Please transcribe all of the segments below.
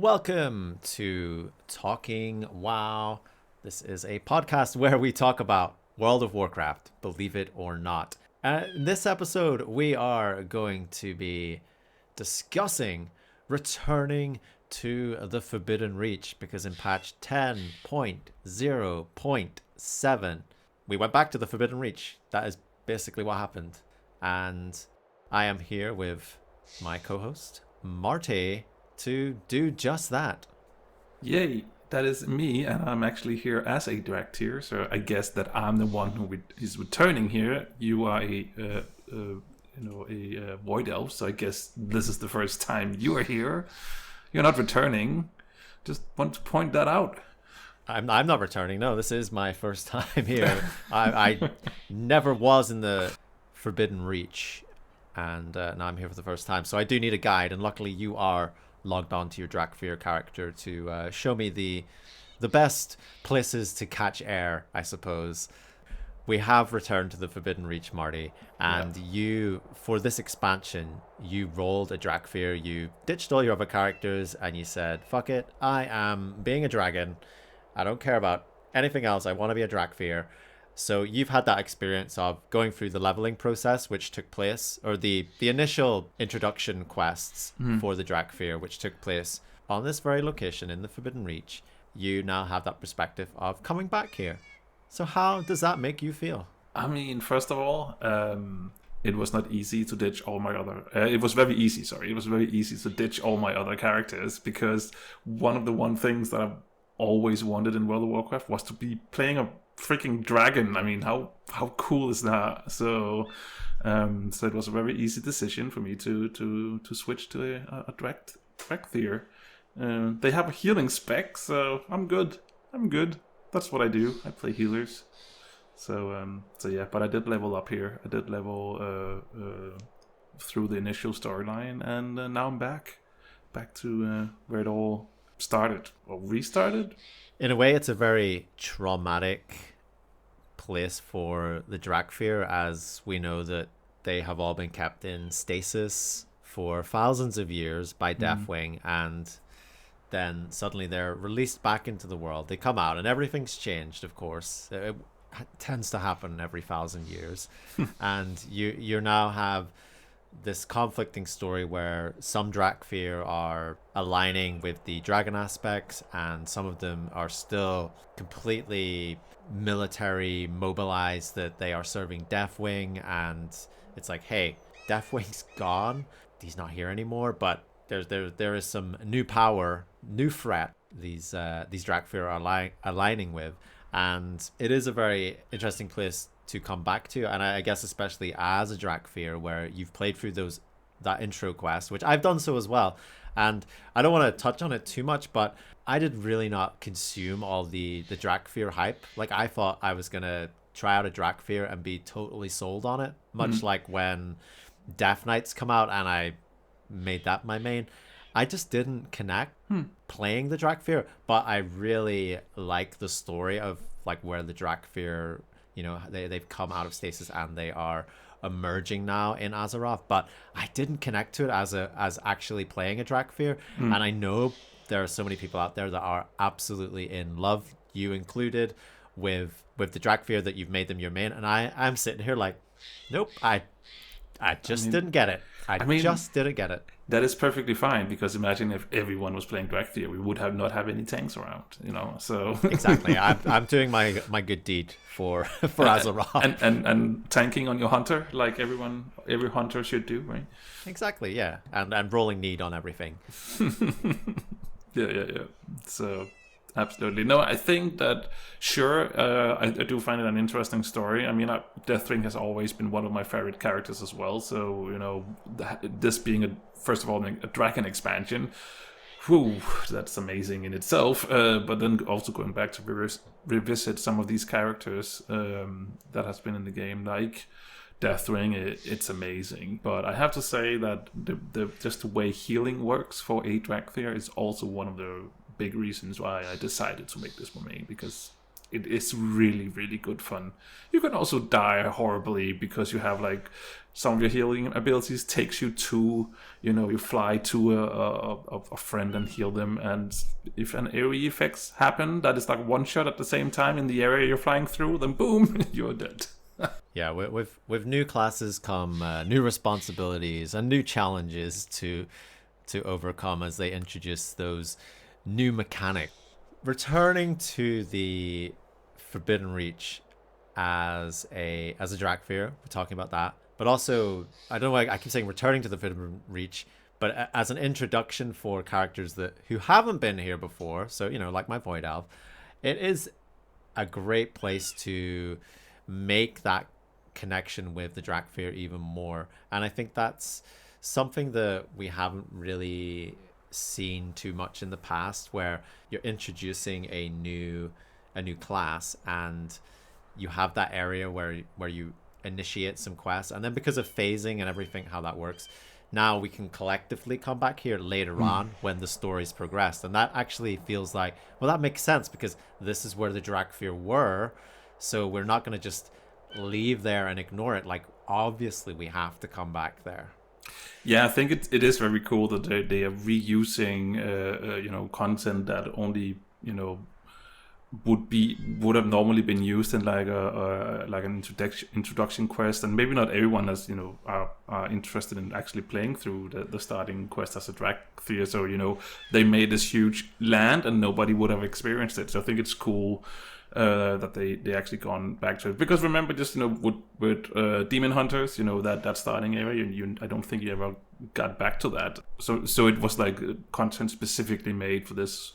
Welcome to Talking WoW. This is a podcast where we talk about World of Warcraft, believe it or not. In this episode, we are going to be discussing returning to the Forbidden Reach, because in patch 10.0.7, we went back to the Forbidden Reach. That is basically what happened. And I am here with my co-host, Marty, to do just that. Yay, that is me, and I'm actually here as a direct tier, so I guess that I'm the one who is returning here. You are a void elf, so I guess this is the first time you are here. You're not returning. Just want to point that out. I'm not returning. No, this is my first time here. I never was in the Forbidden Reach, and now I'm here for the first time. So I do need a guide, and luckily you are logged on to your Drakfear character to show me the best places to catch air, I suppose. We have returned to the Forbidden Reach, Marty, and you, for this expansion, you rolled a Drakfear, you ditched all your other characters, and you said, fuck it, I am being a dragon. I don't care about anything else, I want to be a Drakfear. So you've had that experience of going through the leveling process, which took place, or the initial introduction quests for the Drakfear, which took place on this very location in the Forbidden Reach. You now have that perspective of coming back here. So how does that make you feel? I mean, first of all, it was not easy to ditch all my other... it was very easy to ditch all my other characters, because one of the things that I've always wanted in World of Warcraft was to be playing a freaking dragon. I mean, how cool is that? So it was a very easy decision for me to switch to a Drakfear. They have a healing spec, so I'm good. That's what I do. I play healers. So yeah, but I did level up here. I did level through the initial storyline, and now I'm back to where it all started or restarted. In a way, it's a very traumatic place for the Drakfear, as we know that they have all been kept in stasis for thousands of years by Deathwing, and then suddenly they're released back into the world. They come out and everything's changed, of course. It tends to happen every 1,000 years. And you now have this conflicting story where some Drakfear are aligning with the dragon aspects, and some of them are still completely military mobilized, that they are serving Deathwing, and it's like, hey, Deathwing's gone, he's not here anymore, but there is some new power, new threat these Drakfear are aligning with, and it is a very interesting place to come back to. And I guess especially as a Drakfear, where you've played through that intro quest, which I've done so as well, and I don't want to touch on it too much, but I did really not consume all the Drakfear hype. Like, I thought I was gonna try out a Drakfear and be totally sold on it, much like when Death Knights come out and I made that my main. I just didn't connect playing the Drakfear, but I really like the story of like where the Drakfear, you know, they've come out of stasis and they are emerging now in Azeroth, but I didn't connect to it as actually playing a Drakfear. And I know there are so many people out there that are absolutely in love, you included, with the Drakfear, that you've made them your main, and I'm sitting here like, nope, I just didn't get it. I just didn't get it. That is perfectly fine, because imagine if everyone was playing Drakfear, we would not have any tanks around, you know. So exactly, I'm doing my good deed for Azeroth, and tanking on your hunter, like every hunter should do, right? Exactly, yeah, and rolling need on everything. Yeah. So absolutely. No, I think that, sure, I do find it an interesting story. I mean, Deathwing has always been one of my favorite characters as well. So, you know, this being, first of all, a dragon expansion, whew, that's amazing in itself. But then also going back to revisit some of these characters that has been in the game, like Deathwing, it's amazing. But I have to say that just the way healing works for a Drakfear is also one of the big reasons why I decided to make this my main, because it is really, really good fun. You can also die horribly because you have like some of your healing abilities takes you to, you fly to a friend and heal them. And if an AoE effects happen that is like one shot at the same time in the area you're flying through, then boom, you're dead. Yeah, with new classes come new responsibilities and new challenges to overcome as they introduce those new mechanics. Returning to the Forbidden Reach as a Drakfir, we're talking about that, but also I don't know why I keep saying returning to the Forbidden Reach, but as an introduction for characters who haven't been here before. So like my Void Elf, it is a great place to make that connection with the Drakfir even more, and I think that's something that we haven't really seen too much in the past, where you're introducing a new class and you have that area where you initiate some quests, and then because of phasing and everything, how that works, now we can collectively come back here later on when the story's progressed. And that actually feels like, well, that makes sense because this is where the Drakfir were, so we're not going to just leave there and ignore it. Like, obviously we have to come back there. Yeah, I think it is very cool that they are reusing content that only would have normally been used in like an introduction quest, and maybe not everyone is are interested in actually playing through the starting quest as a Drakfir. So they made this huge land and nobody would have experienced it. So I think it's cool that they actually gone back to it, because remember, just with Demon Hunters, that starting area, I don't think you ever got back to that. So it was like content specifically made for this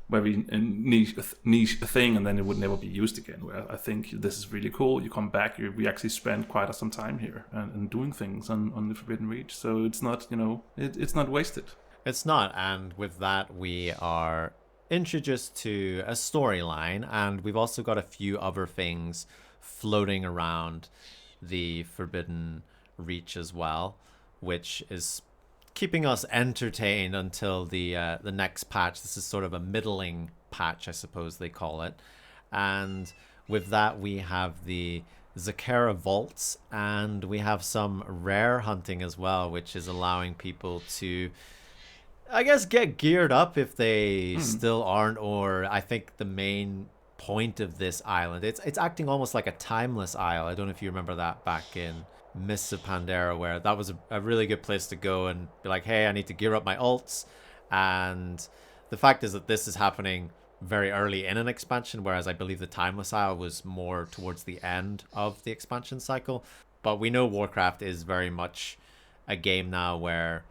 very niche thing, and then it would never be used again. Where I think this is really cool. You come back, we actually spend quite some time here and doing things on the Forbidden Reach. So it's not it's not wasted. It's not, and with that we are introduced to a storyline, and we've also got a few other things floating around the Forbidden Reach as well, which is keeping us entertained until the next patch. This is sort of a middling patch, I suppose they call it. And with that we have the Zskera Vaults, and we have some rare hunting as well, which is allowing people to, I guess, get geared up if they still aren't. Or I think the main point of this island, it's acting almost like a timeless isle. I don't know if you remember that back in Mists of Pandaria, where that was a really good place to go and be like, hey, I need to gear up my ults. And the fact is that this is happening very early in an expansion, whereas I believe the timeless isle was more towards the end of the expansion cycle. But we know Warcraft is very much a game now where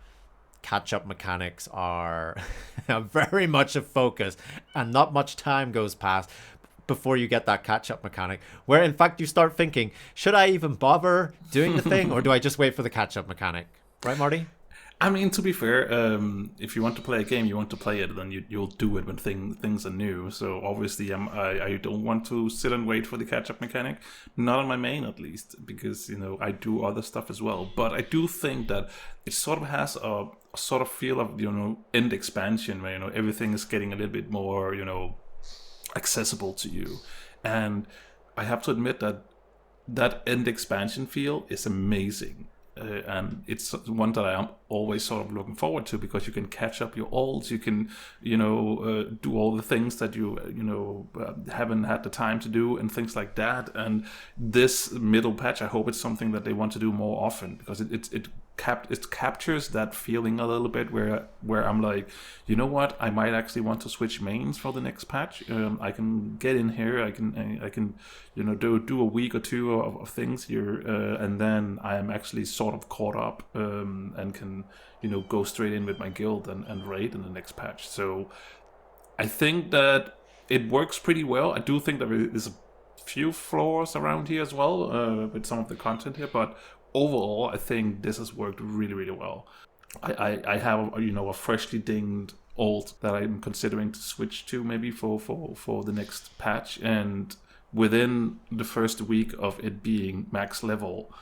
catch-up mechanics are very much a focus, and not much time goes past before you get that catch-up mechanic, where in fact you start thinking, should I even bother doing the thing, or do I just wait for the catch-up mechanic? Right, Marty? I mean, to be fair, if you want to play a game, you want to play it, then you'll do it when things are new. So obviously, I don't want to sit and wait for the catch-up mechanic, not on my main at least, because I do other stuff as well. But I do think that it sort of has a sort of feel of end expansion, where everything is getting a little bit more accessible to you. And I have to admit that end expansion feel is amazing. And it's one that I am always sort of looking forward to, because you can catch up your ults, you can do all the things that you haven't had the time to do and things like that. And this middle patch, I hope it's something that they want to do more often, because it captures that feeling a little bit where I'm like, you know what, I might actually want to switch mains for the next patch. I can get in here, I can do a week or two of things here, and then I am actually sort of caught up and can go straight in with my guild and raid in the next patch. So I think that it works pretty well. I do think that there's a few flaws around here as well with some of the content here, but overall, I think this has worked really, really well. I have a freshly dinged ult that I'm considering to switch to maybe for the next patch, and within the first week of it being max level,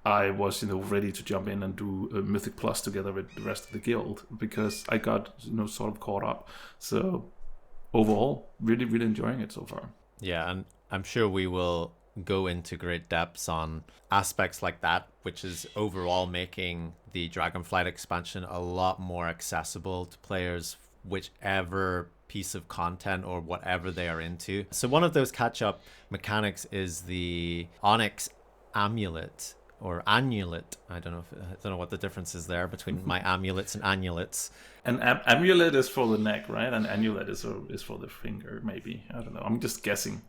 I was ready to jump in and do a Mythic Plus together with the rest of the guild, because I got sort of caught up. So overall, really, really enjoying it so far. Yeah, and I'm sure we will go into great depths on aspects like that, which is overall making the Dragonflight expansion a lot more accessible to players, whichever piece of content or whatever they are into. So one of those catch-up mechanics is the Onyx Amulet or Annulet. I don't know what the difference is there between my amulets and annulets. An amulet is for the neck, right? And amulet is for the finger, maybe. I don't know. I'm just guessing.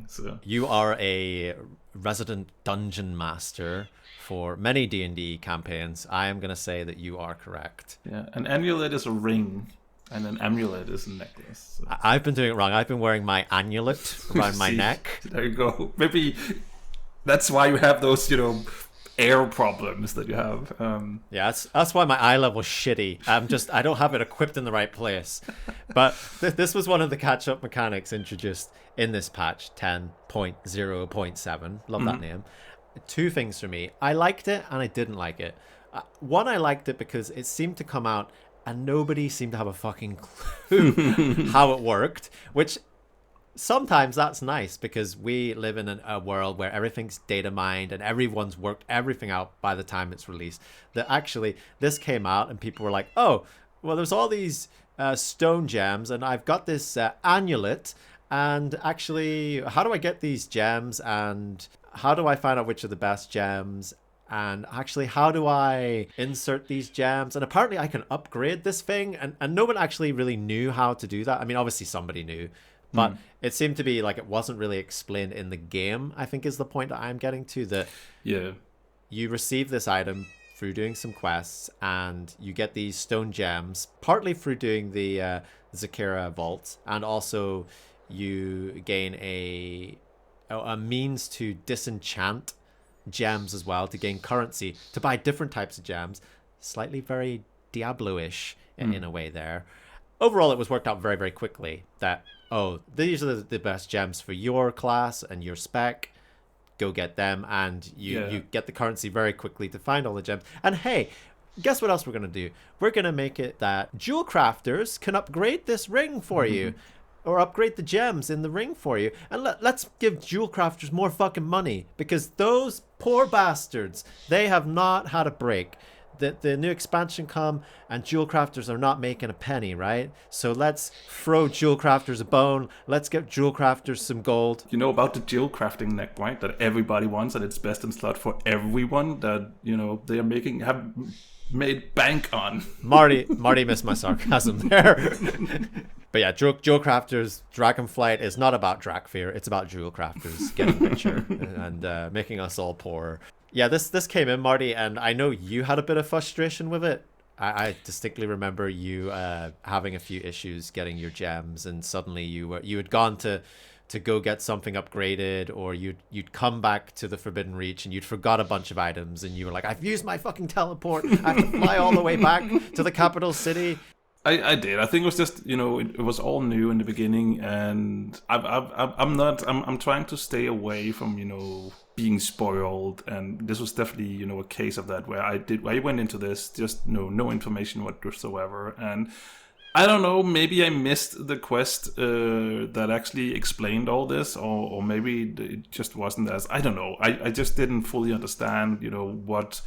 So You are a resident dungeon master for many D&D campaigns. I am going to say that you are correct. yeah, an amulet is a ring, and an amulet is a necklace. So. I've been doing it wrong. I've been wearing my annulet around my neck. There you go. Maybe that's why you have those, air problems that you have. Yeah, that's why my eye level's shitty. I don't have it equipped in the right place. But this was one of the catch-up mechanics introduced in this patch 10.0.7. Love that name. Two things for me. I liked it and I didn't like it. One, I liked it because it seemed to come out and nobody seemed to have a fucking clue how it worked, which sometimes that's nice because we live in a world where everything's data mined and everyone's worked everything out by the time it's released. That actually this came out and people were like, oh, well, there's all these stone gems and I've got this amulet, and actually, how do I get these gems, and how do I find out which are the best gems, and actually how do I insert these gems, and apparently I can upgrade this thing, and no one actually really knew how to do that. I mean, obviously somebody knew, but it seemed to be like it wasn't really explained in the game, I think is the point that I'm getting to. That you receive this item through doing some quests, and you get these stone gems, partly through doing the Zskera Vaults, and also you gain a means to disenchant gems as well, to gain currency, to buy different types of gems. Slightly very Diablo-ish in a way there. Overall, it was worked out very, very quickly that, oh, these are the best gems for your class and your spec. Go get them, and you get the currency very quickly to find all the gems. And hey, guess what else we're going to do? We're going to make it that jewel crafters can upgrade this ring for you, or upgrade the gems in the ring for you. And let's give jewel crafters more fucking money, because those poor bastards, they have not had a break. The new expansion come and jewel crafters are not making a penny, right? So let's throw jewel crafters a bone. Let's get jewel crafters some gold. You know about the jewel crafting neck, right? That everybody wants, and it's best in slot for everyone that, they are have made bank on. Marty missed my sarcasm there. But yeah, jewel crafters, Dragonflight is not about Drakfear. It's about jewel crafters getting richer and making us all poorer. Yeah, this came in, Marty, and I know you had a bit of frustration with it. I distinctly remember you having a few issues getting your gems, and suddenly you had gone to go get something upgraded, or you'd come back to the Forbidden Reach and you'd forgot a bunch of items, and you were like, I've used my fucking teleport. I have to fly all the way back to the capital city. I did. I think it was just, it was all new in the beginning, and I'm trying to stay away from, being spoiled, and this was definitely, a case of that, where I went into this just no information whatsoever, and I don't know, maybe I missed the quest that actually explained all this, or maybe it just wasn't as, I don't know, I just didn't fully understand, what.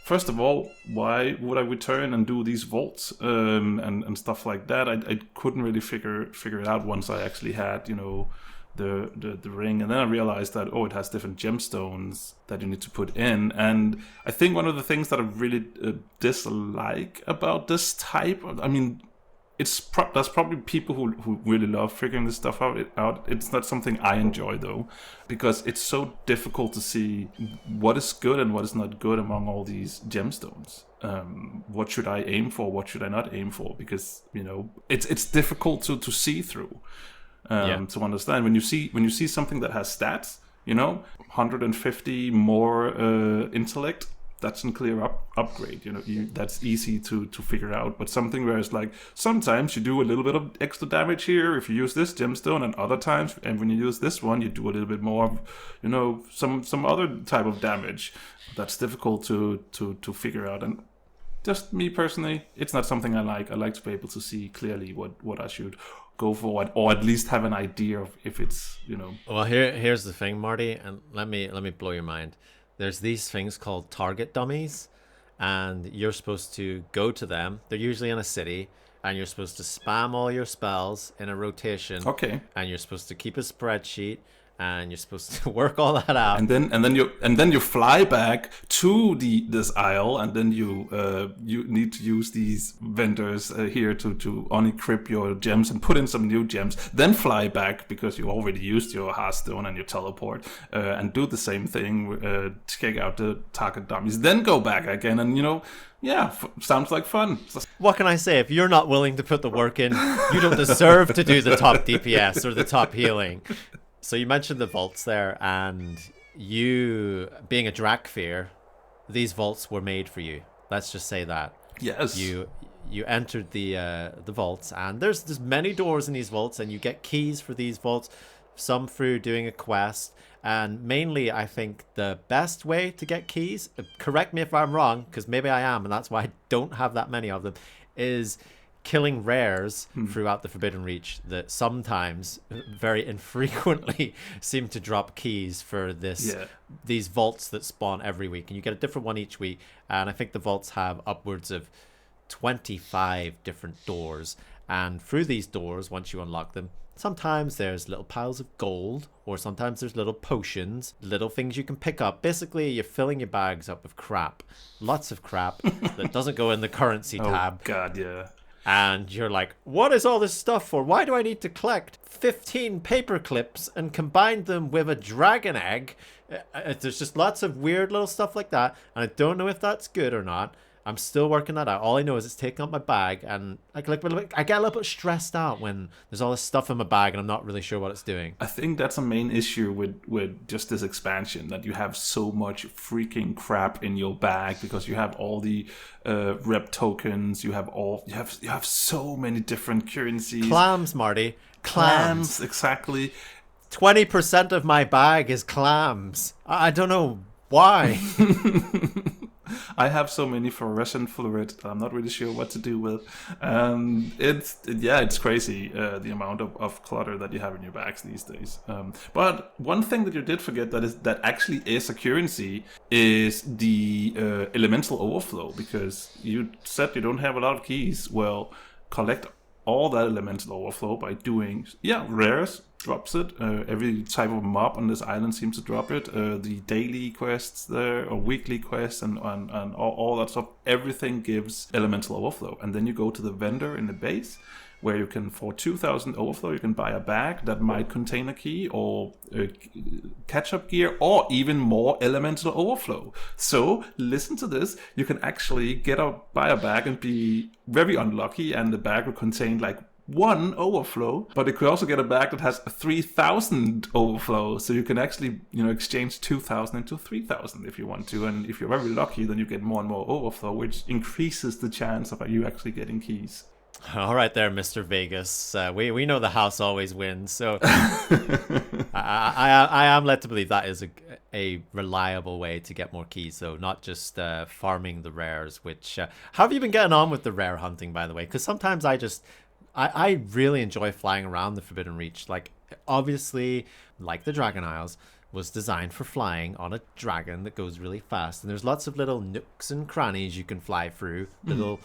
First of all, why would I return and do these vaults and stuff like that? I couldn't really figure it out once I actually had, the ring. And then I realized that, it has different gemstones that you need to put in. And I think one of the things that I really dislike about this type, there's probably people who really love figuring this stuff out. It's not something I enjoy, though, because it's so difficult to see what is good and what is not good among all these gemstones. What should I aim for? What should I not aim for? Because it's difficult to see through, to understand. When you see something that has stats, 150 more intellect. That's a clear upgrade. That's easy to figure out. But something where it's like, sometimes you do a little bit of extra damage here if you use this gemstone, and other times, and when you use this one, you do a little bit more of, some other type of damage. That's difficult to figure out. And just me personally, it's not something I like. I like to be able to see clearly what I should go for it, or at least have an idea of if it's, Well, here's the thing, Marty, and let me blow your mind. There's these things called target dummies, and you're supposed to go to them. They're usually in a city, and you're supposed to spam all your spells in a rotation. Okay. And you're supposed to keep a spreadsheet, and you're supposed to work all that out. And then you fly back to this isle, and then you need to use these vendors here to unequip your gems and put in some new gems. Then fly back because you already used your Hearthstone and your teleport, and do the same thing, check out the target dummies. Then go back again, and sounds like fun. What can I say? If you're not willing to put the work in, you don't deserve to do the top DPS or the top healing. So you mentioned the vaults there, and you, being a Drakfir, these vaults were made for you. Let's just say that. Yes. You entered the vaults, and there's many doors in these vaults, and you get keys for these vaults, some through doing a quest. And mainly, I think the best way to get keys, correct me if I'm wrong, because maybe I am, and that's why I don't have that many of them, is killing rares throughout the Forbidden Reach that sometimes, very infrequently, seem to drop keys for these vaults that spawn every week. And you get a different one each week. And I think the vaults have upwards of 25 different doors. And through these doors, once you unlock them, sometimes there's little piles of gold, or sometimes there's little potions, little things you can pick up. Basically, you're filling your bags up with crap. Lots of crap that doesn't go in the currency tab. Oh, God, yeah. And you're like, what is all this stuff for? Why do I need to collect 15 paper clips and combine them with a dragon egg? There's just lots of weird little stuff like that. And I don't know if that's good or not. I'm still working that out. All I know is it's taking up my bag, and I get a little bit stressed out when there's all this stuff in my bag and I'm not really sure what it's doing. I think that's a main issue with just this expansion, that you have so much freaking crap in your bag because you have all the rep tokens, you have so many different currencies. Clams, Marty. Clams. Exactly. 20% of my bag is clams. I don't know why. I have so many fluorescent fluid. I'm not really sure what to do with. It's crazy, the amount of clutter that you have in your bags these days. But one thing that you did forget that actually is a currency is the elemental overflow, because you said you don't have a lot of keys. Well, collect all that elemental overflow by doing rares. Drops it. Every type of mob on this island seems to drop it. The daily quests there, or weekly quests, and all that stuff. Everything gives elemental overflow. And then you go to the vendor in the base, where you can, for 2,000 overflow, you can buy a bag that might contain a key, or catch-up gear, or even more elemental overflow. So, listen to this. You can actually buy a bag and be very unlucky, and the bag will contain like 1 overflow, but you could also get a bag that has 3,000 overflow, so you can actually exchange 2,000 into 3,000 if you want to, and if you're very lucky, then you get more and more overflow, which increases the chance of you actually getting keys. All right there, Mr. Vegas. We know the house always wins, so I am led to believe that is a reliable way to get more keys, though, not just farming the rares, which... how have you been getting on with the rare hunting, by the way? Because sometimes I really enjoy flying around the Forbidden Reach. Like, obviously, like the Dragon Isles, was designed for flying on a dragon that goes really fast. And there's lots of little nooks and crannies you can fly through, little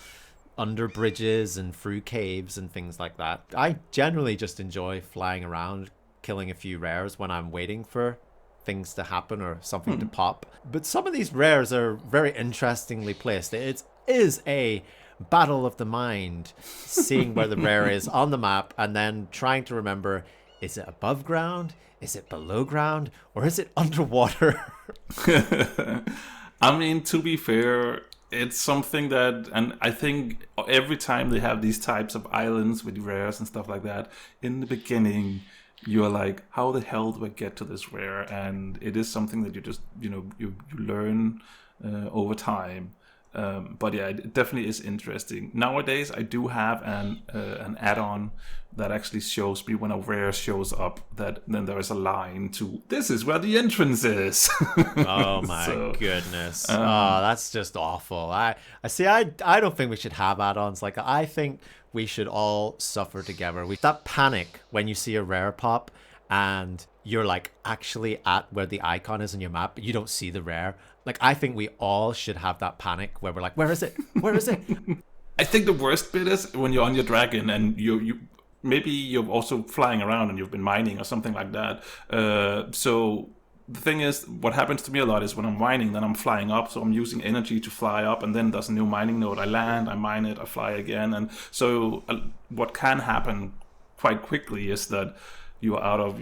under bridges and through caves and things like that. I generally just enjoy flying around, killing a few rares when I'm waiting for things to happen or something to pop. But some of these rares are very interestingly placed. It is a battle of the mind, seeing where the rare is on the map and then trying to remember, is it above ground, is it below ground, or is it underwater? I mean, to be fair, it's something that, and I think every time they have these types of islands with rares and stuff like that, in the beginning you're like, how the hell do I get to this rare? And it is something that you just you learn over time. But yeah, it definitely is interesting. Nowadays, I do have an add-on that actually shows me when a rare shows up that then there is a line to this is where the entrance is. Oh my goodness. That's just awful. I see. I don't think we should have add-ons. Like, I think we should all suffer together. That panic when you see a rare pop and you're like actually at where the icon is in your map, but you don't see the rare. Like, I think we all should have that panic where we're like, where is it? Where is it? I think the worst bit is when you're on your dragon and you maybe you're also flying around and you've been mining or something like that. So the thing is, what happens to me a lot is when I'm mining, then I'm flying up. So I'm using energy to fly up, and then there's a new mining node. I land, I mine it, I fly again. And so what can happen quite quickly is that you are out of,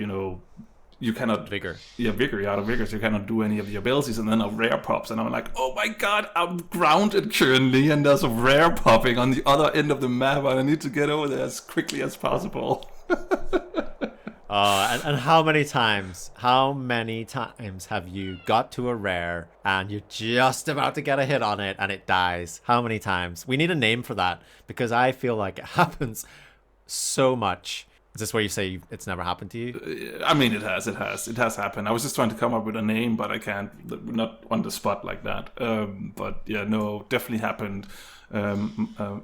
you cannot vigor. Yeah, vigor. You're out of vigor, so you cannot do any of the abilities. And then a rare pops, and I'm like, oh my god, I'm grounded currently, and there's a rare popping on the other end of the map, and I need to get over there as quickly as possible. And how many times have you got to a rare and you're just about to get a hit on it and it dies? How many times? We need a name for that, because I feel like it happens so much. Is this where you say it's never happened to you? I mean, it has happened. I was just trying to come up with a name, but I can't, not on the spot like that. But yeah, no, definitely happened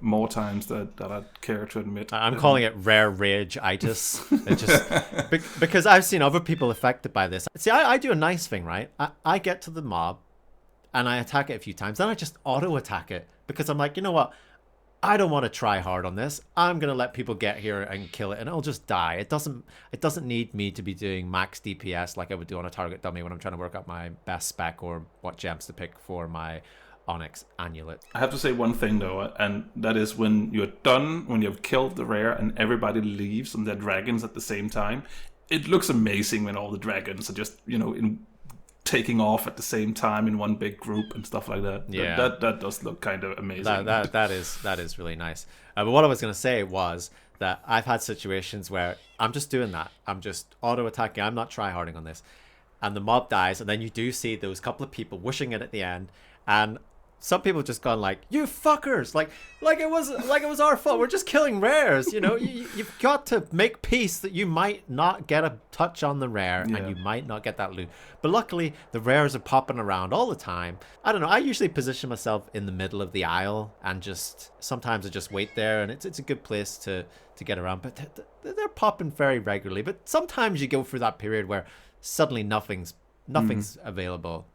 more times that I care to admit. I'm calling it rare rage-itis. It just because I've seen other people affected by this. See, I do a nice thing, right? I get to the mob and I attack it a few times, then I just auto-attack it because I'm like, you know what? I don't want to try hard on this. I'm gonna let people get here and kill it, and it'll just die. It doesn't need me to be doing max DPS like I would do on a target dummy when I'm trying to work out my best spec or what gems to pick for my Onyx Amulet. I have to say one thing though, and that is when you're done, when you've killed the rare and everybody leaves on their dragons at the same time, it looks amazing when all the dragons are just, taking off at the same time in one big group and stuff like that. Yeah, that does look kind of amazing. That is really nice. But what I was going to say was that I've had situations where I'm just doing that. I'm just auto attacking. I'm not try harding on this, and the mob dies, and then you do see those couple of people wishing it at the end, and some people just gone like, you fuckers, like it was our fault. We're just killing rares, you've got to make peace that you might not get a touch on the rare and you might not get that loot. But luckily the rares are popping around all the time. I don't know, I usually position myself in the middle of the aisle and sometimes I just wait there, and it's a good place to get around. But they're popping very regularly. But sometimes you go through that period where suddenly nothing's available.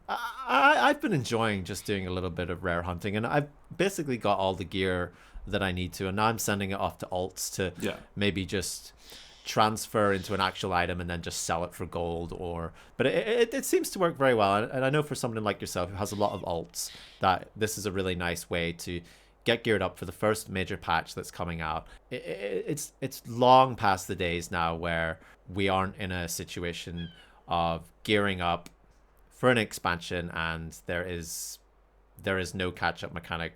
I've been enjoying just doing a little bit of rare hunting, and I've basically got all the gear that I need to, and now I'm sending it off to alts to maybe just transfer into an actual item and then just sell it for gold. But it seems to work very well, and I know for someone like yourself who has a lot of alts that this is a really nice way to get geared up for the first major patch that's coming out. It's long past the days now where we aren't in a situation of gearing up for an expansion and there is no catch-up mechanic.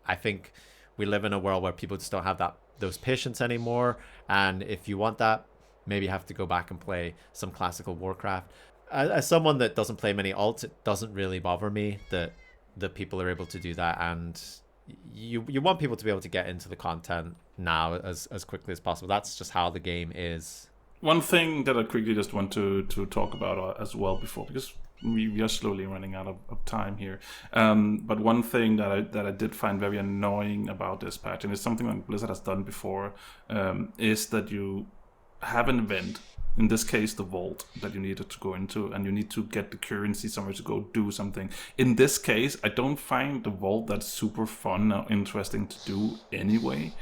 I think we live in a world where people just don't have those patience anymore, and if you want that, maybe you have to go back and play some classical Warcraft. As someone that doesn't play many alts, it doesn't really bother me that people are able to do that, and you want people to be able to get into the content now as quickly as possible. That's just how the game is. One thing that I quickly just want to talk about as well before, because we are slowly running out of time here. But one thing that I did find very annoying about this patch, and it's something that Blizzard has done before, is that you have an event, in this case the vault, that you needed to go into, and you need to get the currency somewhere to go do something. In this case, I don't find the vault that super fun or interesting to do anyway.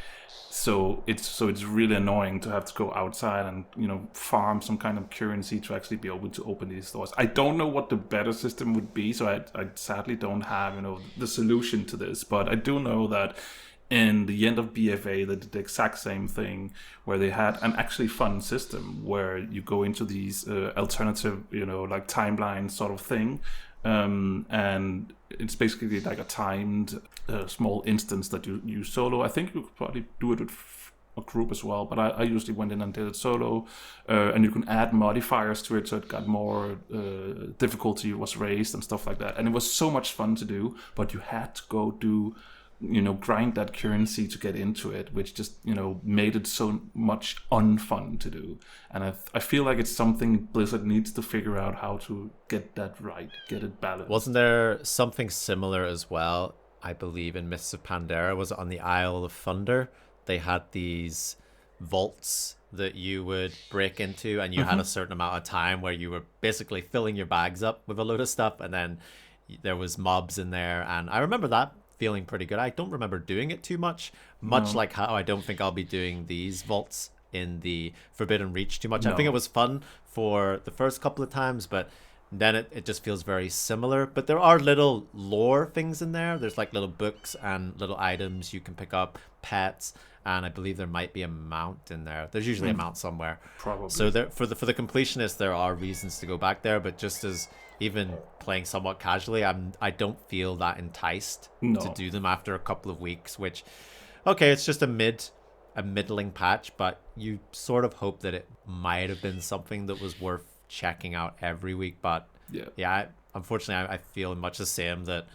So it's really annoying to have to go outside and farm some kind of currency to actually be able to open these doors. I don't know what the better system would be, so I sadly don't have the solution to this. But I do know that in the end of BFA, they did the exact same thing, where they had an actually fun system where you go into these alternative like timeline sort of thing. And it's basically like a timed small instance that you solo. I think you could probably do it with a group as well, but I usually went in and did it solo. And you can add modifiers to it, so it got more difficulty was raised and stuff like that. And it was so much fun to do, but you had to go do, grind that currency to get into it, which just, made it so much unfun to do. And I feel like it's something Blizzard needs to figure out how to get that right, get it balanced. Wasn't there something similar as well? I believe in Mists of Pandaria, was it on the Isle of Thunder? They had these vaults that you would break into, and you had a certain amount of time where you were basically filling your bags up with a load of stuff, and then there was mobs in there, and I remember that feeling pretty good. I don't remember doing it too much, like how I don't think I'll be doing these vaults in the Forbidden Reach too much. No. I think it was fun for the first couple of times, but then it just feels very similar. But there are little lore things in there. There's like little books and little items you can pick up, pets, and I believe there might be a mount in there. There's usually a mount somewhere. Probably. So there, for the completionists, there are reasons to go back there, but just as even playing somewhat casually, I don't feel that enticed to do them after a couple of weeks, which, okay, it's just a middling patch, but you sort of hope that it might have been something that was worth checking out every week. But unfortunately, I feel much the same, that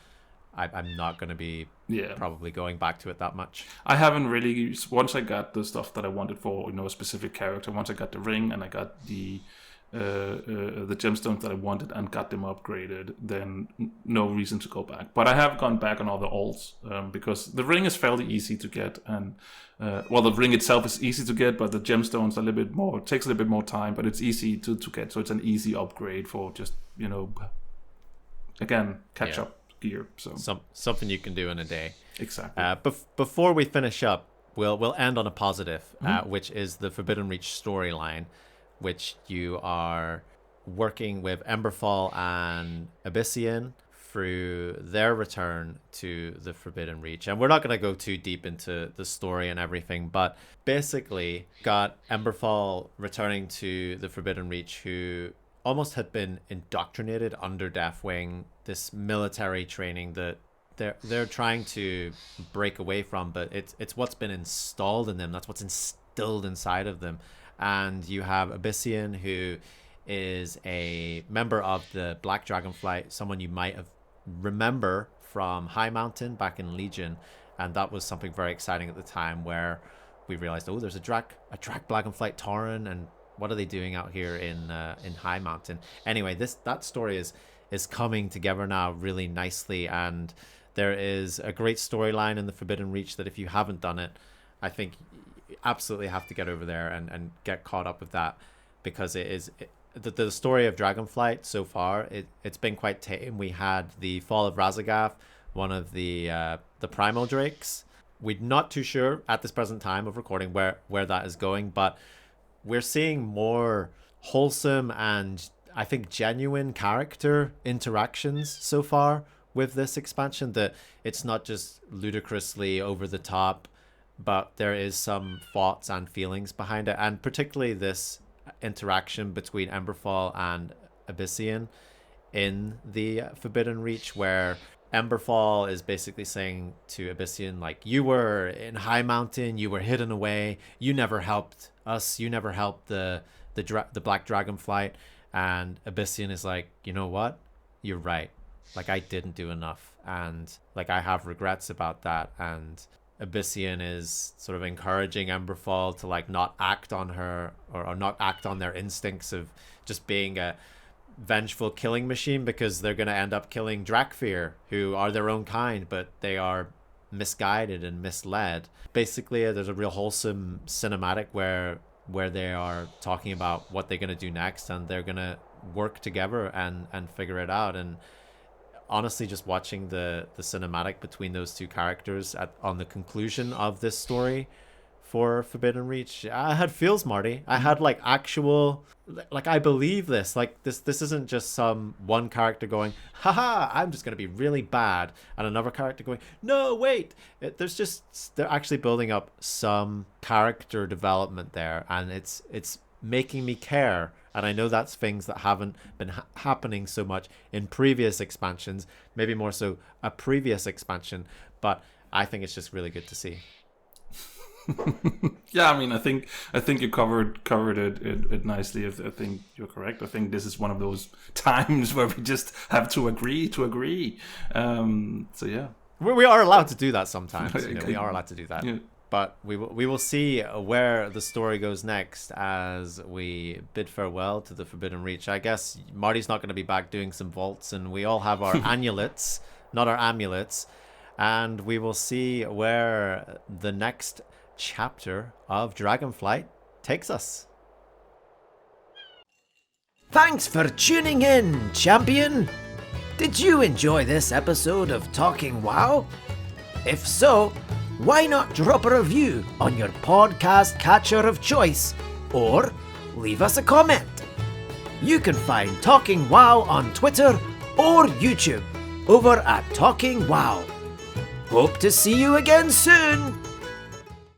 I'm not going to be probably going back to it that much. I haven't really, once I got the stuff that I wanted for a specific character, once I got the ring and I got the gemstones that I wanted and got them upgraded, then no reason to go back. But I have gone back on all the alts because the ring is fairly easy to get, and the ring itself is easy to get, but the gemstones are a little bit more, it takes a little bit more time, but it's easy to get, so it's an easy upgrade for just again catch up gear. So something you can do in a day. Exactly. Before we finish up, we'll end on a positive, which is the Forbidden Reach storyline, which you are working with Emberthal and Ebyssian through their return to the Forbidden Reach. And we're not going to go too deep into the story and everything, but basically got Emberthal returning to the Forbidden Reach, who almost had been indoctrinated under Deathwing, this military training that they're trying to break away from, but it's what's been installed in them. That's what's instilled inside of them. And you have Ebyssian, who is a member of the Black Dragonflight, someone you might have remember from High Mountain back in Legion. And that was something very exciting at the time, where we realized, there's a Drac Dragonflight Tauren, and what are they doing out here in High Mountain? Anyway, that story is coming together now really nicely, and there is a great storyline in the Forbidden Reach that if you haven't done it, I think absolutely have to get over there and get caught up with that, because the story of Dragonflight so far, it's been quite tame. We had the fall of Razagath, one of the primal drakes. We're not too sure at this present time of recording where that is going, but we're seeing more wholesome and I think genuine character interactions so far with this expansion, that it's not just ludicrously over the top, but there is some thoughts and feelings behind it. And particularly this interaction between Emberthal and Ebyssian in the Forbidden Reach, where Emberthal is basically saying to Ebyssian, like, you were in High Mountain, you were hidden away, you never helped us, you never helped the Black Dragonflight. And Ebyssian is like, you know what, you're right, like I didn't do enough, and like I have regrets about that. And Ebyssian is sort of encouraging Emberthal to like not act on her or not act on their instincts of just being a vengeful killing machine, because they're going to end up killing Drakfir, who are their own kind, but they are misguided and misled. Basically, there's a real wholesome cinematic where they are talking about what they're going to do next, and they're going to work together and figure it out. And honestly, just watching the cinematic between those two characters on the conclusion of this story for Forbidden Reach, I had feels, Marty. I had like actual, like I believe this. Like this isn't just some one character going, haha, I'm just going to be really bad, and another character going, no, wait. They're actually building up some character development there, and it's making me care. And I know that's things that haven't been happening so much in previous expansions, maybe more so a previous expansion, but I think it's just really good to see. Yeah, I mean, I think you covered it nicely. I think you're correct. I think this is one of those times where we just have to agree to agree. So yeah, We are allowed to do that sometimes. We are allowed to do that. Yeah. But we will see where the story goes next as we bid farewell to the Forbidden Reach. I guess Marty's not going to be back doing some vaults, and we all have our annulets, not our amulets. And we will see where the next chapter of Dragonflight takes us. Thanks for tuning in, champion! Did you enjoy this episode of Talking WoW? If so, why not drop a review on your podcast catcher of choice, or leave us a comment? You can find Talking WoW on Twitter or YouTube over at Talking WoW. Hope to see you again soon!